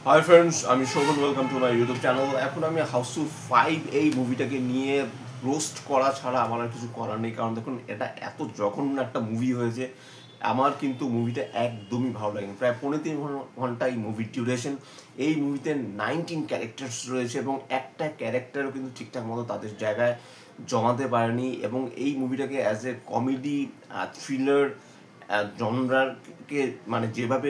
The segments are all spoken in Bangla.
হাই ফ্রেন্ডস, আমি Shovan, welcome to my YouTube channel. এখন আমি হাউসফুল 5 এই মুভিটাকে নিয়ে রোস্ট করা ছাড়া আমার আর কিছু করার নেই। কারণ দেখুন, এটা এত জঘন্য একটা মুভি হয়েছে, আমার কিন্তু মুভিটা একদমই ভালো লাগেনি। প্রায় 3.5 ঘন্টা এই মুভির ডিউরেশন। এই মুভিতে 19 ক্যারেক্টার্স রয়েছে এবং একটা ক্যারেক্টারও কিন্তু ঠিকঠাক মতো তাদের জায়গায় জমাতে পারেনি। এবং এই মুভিটাকে অ্যাজ এ কমেডি থ্রিলার জনরাকে মানে যেভাবে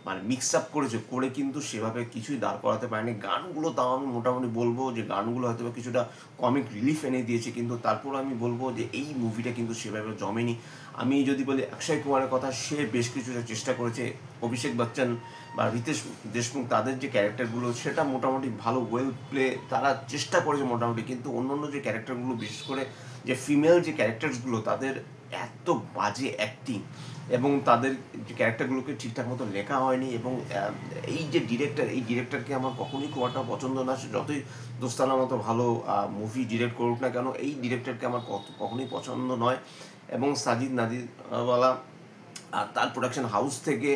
মানে মিক্স আপ করেছে করে কিন্তু সেভাবে কিছুই দাঁড় করাতে পারেনি। গানগুলো তাও আমি মোটামুটি বলবো যে গানগুলো হয়তো কিছুটা কমিক রিলিফ এনে দিয়েছে, কিন্তু তারপর আমি বলবো যে এই মুভিটা কিন্তু সেভাবে জমেনি। আমি যদি বলি অক্ষয় কুমারের কথা, সে বেশ কিছুটা চেষ্টা করেছে। অভিষেক বচ্চন বা রিতেশ দেশমুখ তাদের যে ক্যারেক্টারগুলো সেটা মোটামুটি ভালো ওয়েল প্লে তারা চেষ্টা করেছে মোটামুটি, কিন্তু অন্য অন্য যে ক্যারেক্টারগুলো বিশেষ করে যে ফিমেল যে ক্যারেক্টারসগুলো তাদের এত বাজে অ্যাক্টিং এবং তাদের যে ক্যারেক্টারগুলোকে ঠিকঠাক মতো লেখা হয়নি। এবং এই যে ডিরেক্টরকে আমার কখনোই খুব একটা পছন্দ না। সে যতই দোস্তানার মতো ভালো মুভি ডিরেক্ট করুক না কেন, এই ডিরেক্টরকে আমার কখনোই পছন্দ নয়। এবং সাজিদ নাদিরওয়ালা তার প্রোডাকশন হাউস থেকে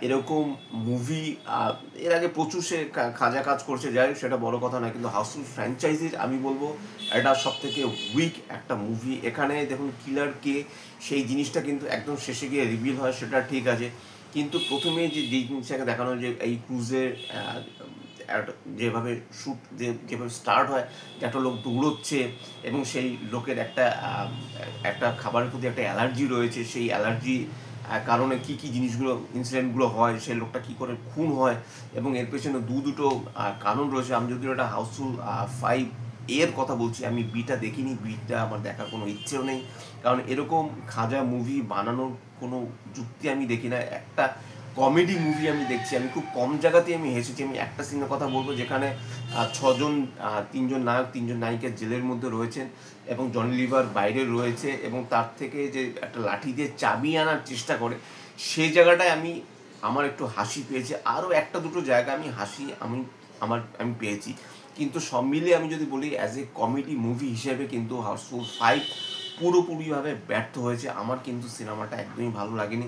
এরকম মুভি এর আগে প্রচুর সে খাজা কাজ করছে, যাই হোক সেটা বড় কথা নয়, কিন্তু হাউসফুল ফ্র্যাঞ্চাইজির আমি বলবো এটা সব থেকে উইক একটা মুভি। এখানে দেখুন কিলার কে সেই জিনিসটা কিন্তু একদম শেষে গিয়ে রিভিল হয়, সেটা ঠিক আছে, কিন্তু প্রথমে যেই জিনিসটাকে দেখানো যে এই ক্রুজের যেভাবে শ্যুট যেভাবে স্টার্ট হয়, যে একটা লোক দৌড়চ্ছে এবং সেই লোকের একটা একটা খাবারের প্রতি একটা অ্যালার্জি রয়েছে, সেই অ্যালার্জি কারণে কি কি জিনিসগুলো ইনসিডেন্টগুলো হয়, সেই লোকটা কি করে খুন হয় এবং এর পেছনে দুটো কারণ রয়েছে। আমি যদিও এটা হাউসফুল 5 এর কথা বলছি, আমি বিটা দেখিনি, বিটা আমার দেখার কোনো ইচ্ছেও নেই, কারণ এরকম খাজা মুভি বানানোর কোনো যুক্তি আমি দেখি না। একটা কমেডি মুভি আমি দেখছি, আমি খুব কম জায়গাতেই আমি হেসেছি। আমি একটা সিনের কথা বলবো যেখানে 6জন 3জন নায়ক 3জন নায়িকা জেলের মধ্যে রয়েছেন এবং জনি লিভার বাইরে রয়েছে এবং তার থেকে যে একটা লাঠি দিয়ে চাবি আনার চেষ্টা করে, সেই জায়গাটায় আমার একটু হাসি পেয়েছে। আরও একটা দুটো জায়গা আমি হাসি আমি পেয়েছি, কিন্তু সব মিলিয়ে আমি যদি বলি অ্যাজ এ কমেডি মুভি হিসেবে কিন্তু হাউসফুল 5 পুরোপুরিভাবে ব্যর্থ হয়েছে। আমার কিন্তু সিনেমাটা একদমই ভালো লাগেনি।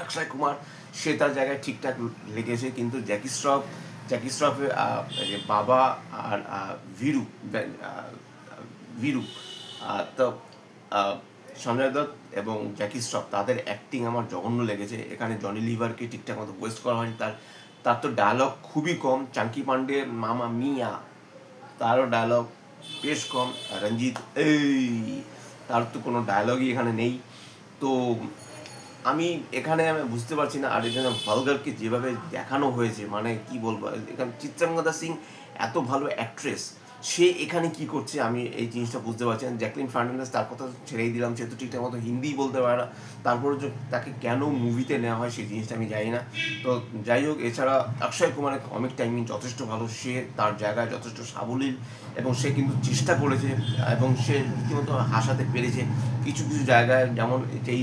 অক্ষয় কুমার সে তার জায়গায় ঠিকঠাক লেগেছে, কিন্তু জ্যাকি শ্রফের যে বাবা আর ভিরু ভিরু তো সঞ্জয় দত্ত এবং জ্যাকি শ্রফ তাদের অ্যাক্টিং আমার জঘন্য লেগেছে। এখানে জনি লিভারকে ঠিকঠাক মতো ওয়েস্ট করা হয়নি। তার তো ডায়লগ খুবই কম। চাঙ্কি পান্ডে মামা মিয়া, তারও ডায়লগ বেশ কম। রঞ্জিত এই, তার তো কোনো ডায়লগই এখানে নেই। তো আমি বুঝতে পারছি না। আর এখানে ভালগারকে যেভাবে দেখানো হয়েছে, মানে কি বলবো, এখানে চিত্রাঙ্গদা সিং এত ভালো অ্যাক্ট্রেস, সে এখানে কি করছে আমি এই জিনিসটা বুঝতে পারছি না। জ্যাকলিন ফার্নান্ডেজ তার কথা ছেড়েই দিলাম, সে তো ঠিকঠাক মতো হিন্দিই বলতে পারে না, তারপরে যে তাকে কেন মুভিতে নেওয়া হয় সেই জিনিসটা আমি জানি না। তো যাই হোক, এছাড়া অক্ষয় কুমারের কমিক টাইমিং যথেষ্ট ভালো, সে তার জায়গায় যথেষ্ট সাবলীল এবং সে কিন্তু চেষ্টা করেছে এবং সে রীতিমতো হাসাতে পেরেছে কিছু কিছু জায়গায়। যেমন এই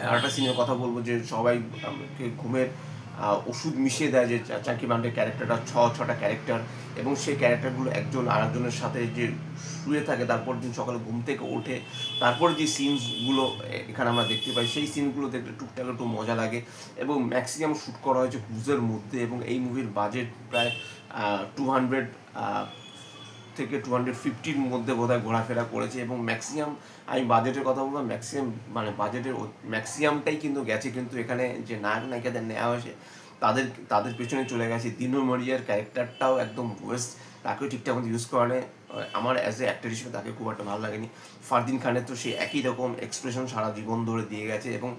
আরেকটা সিনের কথা বলবো যে সবাই ঘুমের ওষুধ মিশিয়ে দেয়, যে চাঙ্কি পান্ডের ক্যারেক্টারটা ছটা ক্যারেক্টার এবং সেই ক্যারেক্টারগুলো একজন আরেকজনের সাথে যে শুয়ে থাকে, তারপর দিন সকালে ঘুম থেকে ওঠে, তারপরে যে সিনসগুলো এখানে আমরা দেখতে পাই, সেই সিনগুলো দেখতে টুকটাক একটু মজা লাগে। এবং ম্যাক্সিমাম শ্যুট করা হয়েছে ক্রুজের মধ্যে এবং এই মুভির বাজেট প্রায় 200 থেকে 250-র মধ্যে বোধহয় ঘোরাফেরা করেছে। এবং ম্যাক্সিমাম, আমি বাজেটের কথা বলবো, ম্যাক্সিমাম মানে বাজেটের ম্যাক্সিমামটাই কিন্তু গেছে, কিন্তু এখানে যে নায়ক নায়িকাদের নেওয়া হয়েছে তাদের পেছনে চলে গেছে। দিনু মরিয়ার ক্যারেক্টারটাও একদম ওয়েস্ট, তাকেও ঠিকঠাক মতো ইউজ করা নেই। আমার অ্যাজ এ অ্যাক্টর হিসেবে তাকে খুব একটা ভালো লাগেনি। ফারদিন খানের তো সে একই রকম এক্সপ্রেশন সারা জীবন ধরে দিয়ে গেছে এবং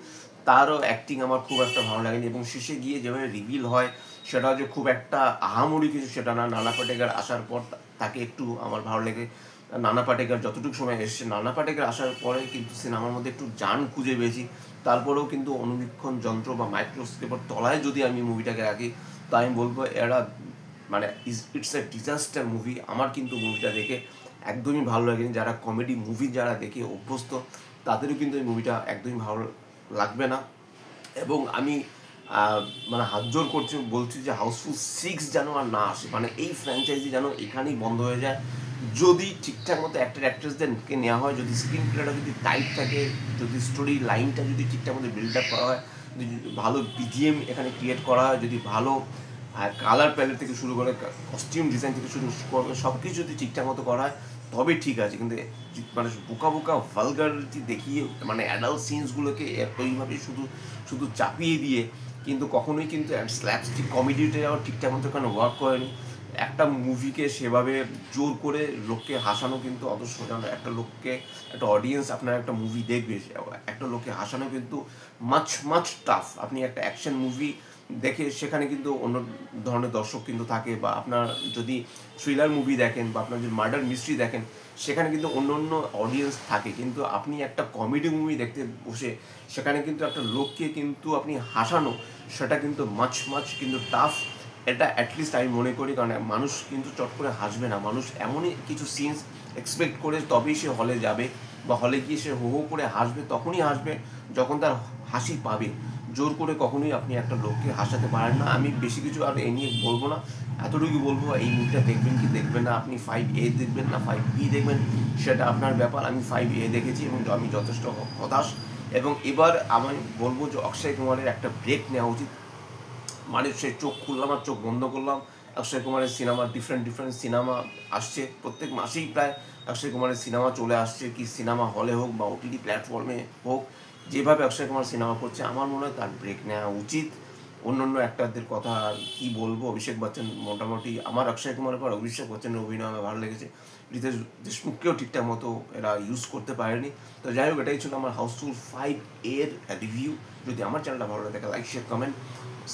তারও অ্যাক্টিং আমার খুব একটা ভালো লাগেনি। এবং শেষে গিয়ে যেভাবে রিভিল হয় সেটা যে খুব একটা আহামরি কিছু সেটা না। নানা পাটেকার আসার পর তাকে একটু আমার ভালো লেগে, নানা পাটেকার যতটুকু সময় এসছে, নানা পাটেকার আসার পরে কিন্তু সিনেমার মধ্যে একটু জান খুঁজে পেয়েছি। তারপরেও কিন্তু অনুবীক্ষণ যন্ত্র বা মাইক্রোস্কোপের তলায় যদি আমি মুভিটাকে রাখি, তো আমি বলবো এরা মানে ইটস এ ডিজাস্টার মুভি। আমার কিন্তু মুভিটা দেখে একদমই ভালো লাগেনি। যারা কমেডি মুভি যারা দেখে অভ্যস্ত তাদেরও কিন্তু এই মুভিটা একদমই ভালো লাগবে না। এবং আমি মানে হাত জোর বলছি যে হাউসফুল 6 যেন আর না আসে, মানে এই ফ্র্যাঞ্চাইজি যেন এখানেই বন্ধ হয়ে যায়। যদি ঠিকঠাক মতো অ্যাক্ট্রেসদেরকে নেওয়া হয়, যদি স্ক্রিন প্লেটা যদি টাইট থাকে, যদি স্টোরি লাইনটা যদি ঠিকঠাক মতো বিল্ড আপ করা হয়, যদি ভালো বিজিএম এখানে ক্রিয়েট করা হয়, যদি ভালো আর কালার প্যালেট থেকে শুরু করে কস্টিউম ডিজাইন থেকে শুরু করে সব কিছু যদি ঠিকঠাক মতো করা হয় তবে ঠিক আছে, কিন্তু মানে বোকা বোকা ভালগারিটি দেখিয়ে মানে অ্যাডাল্ট সিনসগুলোকে ওইভাবে শুধু শুধু চাপিয়ে দিয়ে কিন্তু কখনোই কিন্তু স্ল্যাপস্টিক কমেডিটাও ঠিকঠাক মতো কেন ওয়ার্ক করেনি। একটা মুভিকে সেভাবে জোর করে লোককে হাসানো কিন্তু অত সোজা নয়। একটা লোককে, একটা অডিয়েন্স আপনার একটা মুভি দেখবে, একটা লোককে হাসানো কিন্তু মাচ মাচ টাফ। আপনি একটা অ্যাকশন মুভি দেখে সেখানে কিন্তু অন্য ধরনের দর্শক কিন্তু থাকে, বা আপনার যদি থ্রিলার মুভি দেখেন বা আপনার যদি মার্ডার মিস্ট্রি দেখেন সেখানে কিন্তু অন্য অন্য অডিয়েন্স থাকে। কিন্তু আপনি একটা কমেডি মুভি দেখতে বসে সেখানে কিন্তু একটা লোককে কিন্তু আপনি হাসানো, সেটা কিন্তু মাচ মাচ কিন্তু টাফ। এটা অ্যাটলিস্ট আমি মনে করি, কারণ মানুষ কিন্তু চট করে হাসবে না। মানুষ এমনই কিছু সিনস এক্সপেক্ট করে তবেই সে হলে যাবে, বা হলে গিয়ে সে হো হো করে হাসবে, তখনই হাসবে যখন তার হাসি পাবে। জোর করে কখনোই আপনি একটা লোককে হাসাতে পারেন না। আমি বেশি কিছু আর এ নিয়ে বলবো না, এতটুকু বলবো এই মুভিটা দেখবেন কি দেখবেন না, আপনি 5A দেখবেন না 5B দেখবেন সেটা আপনার ব্যাপার। আমি 5A দেখেছি এবং আমি যথেষ্ট হতাশ। এবং এবার আমি বলবো যে অক্ষয় কুমারের একটা ব্রেক নেওয়া উচিত। মানে সে চোখ খুললাম আর চোখ বন্ধ করলাম, অক্ষয় কুমারের সিনেমা ডিফারেন্ট সিনেমা আসছে, প্রত্যেক মাসেই প্রায় অক্ষয় কুমারের সিনেমা চলে আসছে, কি সিনেমা হলে হোক বা OTT প্ল্যাটফর্মে হোক। যেভাবে অক্ষয় কুমার সিনেমা করছে আমার মনে হয় তার ব্রেক নেওয়া উচিত। অন্য অন্য অ্যাক্টরদের কথা কি বলবো, অভিষেক বচ্চন মোটামুটি, আমার অক্ষয় কুমারের পর অভিষেক বচ্চনের অভিনয় আমার ভালো লেগেছে। রিতেশ দেশমুখকেও ঠিকঠাক মতো এরা ইউজ করতে পারেনি। তো যাই হোক, এটাই ছিল আমার হাউসফুল 5 এর রিভিউ। যদি আমার চ্যানেলটা ভালো লাগে লাইক শেয়ার কমেন্ট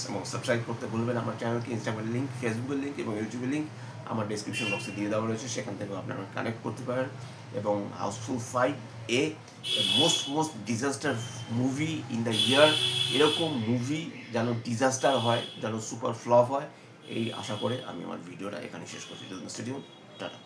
এবং সাবস্ক্রাইব করতে ভুলবেন। আমার চ্যানেলকে ইনস্টাগ্রামের লিঙ্ক, ফেসবুকের লিঙ্ক এবং ইউটিউবের লিঙ্ক আমার ডেসক্রিপশন বক্সে দিয়ে দেওয়া রয়েছে, সেখান থেকেও আপনারা কানেক্ট করতে পারেন। এবং Housefull 5A most disaster movie in the year, এরকম মুভি যেন ডিজাস্টার হয়, যেন সুপার ফ্লপ হয়, এই আশা করে আমি আমার ভিডিওটা এখানে শেষ করছি। টাটা।